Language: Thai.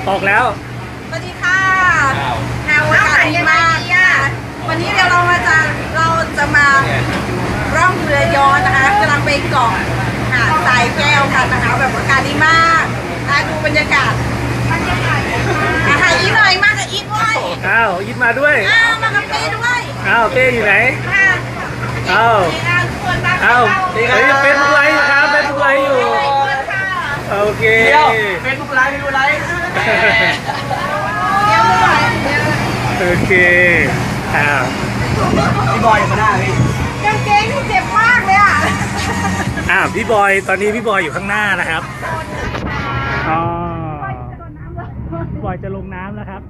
ออกแล้วสวัสดีค่ะแนวอากาศดีมากวันนี้เราจะมาร่องเรือย้อนนะคะกำลังไปเกาะหาดทรายแก้วกันนะคะแบบอากาศดีมากดูบรรยากาศถ่ายอีทหน่อยมากกับอีทด้วยอีทมาด้วยมากับเป้ด้วยเป้อยู่ไหนเฟซบุ๊กไลฟ์ครับเฟซบุ๊กไลฟ์อยู่โอเคเฟซบุ๊กไลฟ์ไลฟ์โอเคพี่บอยอยู่ข้างหน้าพี่กางเกงเจ็บมากเลยพี่บอยตอนนี้พี่บอยอยู่ข้างหน้านะครับพี่บอยจะลงน้ำแล้วครับ